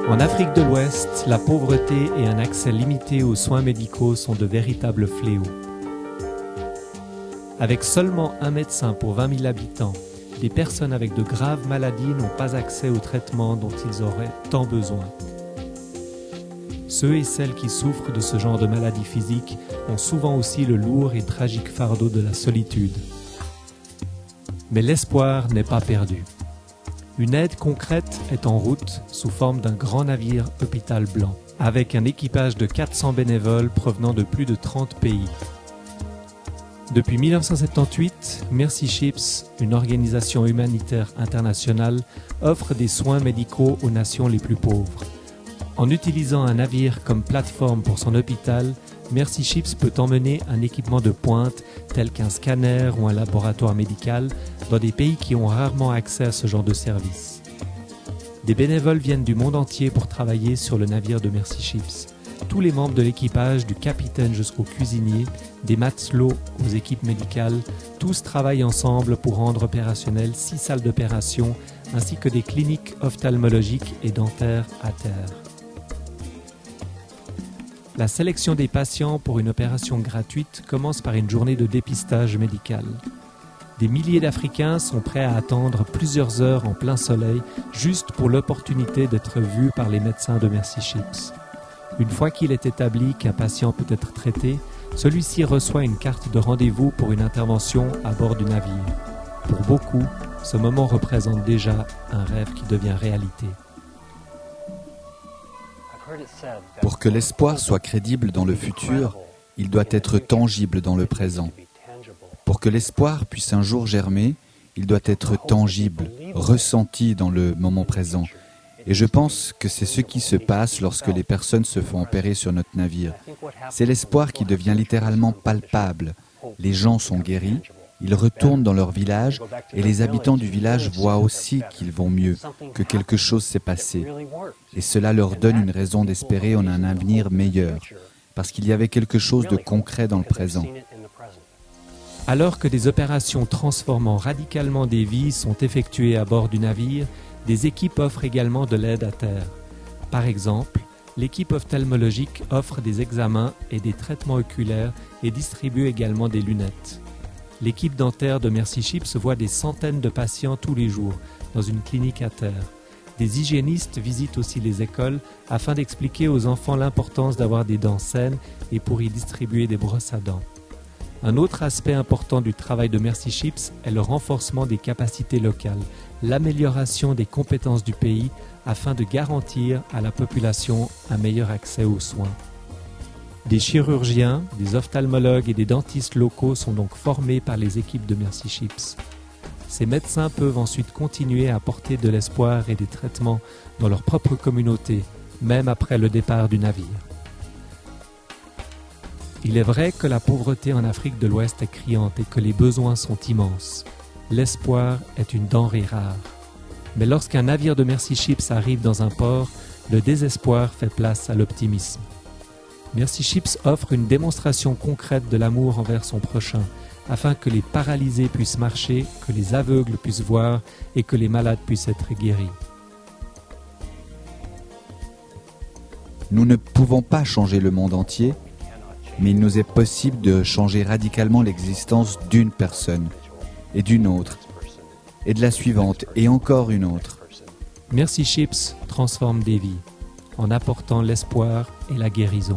En Afrique de l'Ouest, la pauvreté et un accès limité aux soins médicaux sont de véritables fléaux. Avec seulement un médecin pour 20 000 habitants, les personnes avec de graves maladies n'ont pas accès aux traitements dont ils auraient tant besoin. Ceux et celles qui souffrent de ce genre de maladie physique ont souvent aussi le lourd et tragique fardeau de la solitude. Mais l'espoir n'est pas perdu. Une aide concrète est en route sous forme d'un grand navire hôpital blanc, avec un équipage de 400 bénévoles provenant de plus de 30 pays. Depuis 1978, Mercy Ships, une organisation humanitaire internationale, offre des soins médicaux aux nations les plus pauvres. En utilisant un navire comme plateforme pour son hôpital, Mercy Ships peut emmener un équipement de pointe tel qu'un scanner ou un laboratoire médical dans des pays qui ont rarement accès à ce genre de service. Des bénévoles viennent du monde entier pour travailler sur le navire de Mercy Ships. Tous les membres de l'équipage, du capitaine jusqu'au cuisinier, des matelots aux équipes médicales, tous travaillent ensemble pour rendre opérationnelles 6 salles d'opération ainsi que des cliniques ophtalmologiques et dentaires à terre. La sélection des patients pour une opération gratuite commence par une journée de dépistage médical. Des milliers d'Africains sont prêts à attendre plusieurs heures en plein soleil juste pour l'opportunité d'être vus par les médecins de Mercy Ships. Une fois qu'il est établi qu'un patient peut être traité, celui-ci reçoit une carte de rendez-vous pour une intervention à bord du navire. Pour beaucoup, ce moment représente déjà un rêve qui devient réalité. Pour que l'espoir soit crédible dans le futur, il doit être tangible dans le présent. Pour que l'espoir puisse un jour germer, il doit être tangible, ressenti dans le moment présent. Et je pense que c'est ce qui se passe lorsque les personnes se font opérer sur notre navire. C'est l'espoir qui devient littéralement palpable. Les gens sont guéris, ils retournent dans leur village et les habitants du village voient aussi qu'ils vont mieux, que quelque chose s'est passé. Et cela leur donne une raison d'espérer en un avenir meilleur, parce qu'il y avait quelque chose de concret dans le présent. Alors que des opérations transformant radicalement des vies sont effectuées à bord du navire, des équipes offrent également de l'aide à terre. Par exemple, l'équipe ophtalmologique offre des examens et des traitements oculaires et distribue également des lunettes. L'équipe dentaire de Mercy Ships voit des centaines de patients tous les jours dans une clinique à terre. Des hygiénistes visitent aussi les écoles afin d'expliquer aux enfants l'importance d'avoir des dents saines et pour y distribuer des brosses à dents. Un autre aspect important du travail de Mercy Ships est le renforcement des capacités locales, l'amélioration des compétences du pays afin de garantir à la population un meilleur accès aux soins. Des chirurgiens, des ophtalmologues et des dentistes locaux sont donc formés par les équipes de Mercy Ships. Ces médecins peuvent ensuite continuer à apporter de l'espoir et des traitements dans leur propre communauté, même après le départ du navire. Il est vrai que la pauvreté en Afrique de l'Ouest est criante et que les besoins sont immenses. L'espoir est une denrée rare. Mais lorsqu'un navire de Mercy Ships arrive dans un port, le désespoir fait place à l'optimisme. Mercy Ships offre une démonstration concrète de l'amour envers son prochain, afin que les paralysés puissent marcher, que les aveugles puissent voir et que les malades puissent être guéris. Nous ne pouvons pas changer le monde entier, mais il nous est possible de changer radicalement l'existence d'une personne, et d'une autre, et de la suivante, et encore une autre. Mercy Ships transforme des vies, en apportant l'espoir et la guérison.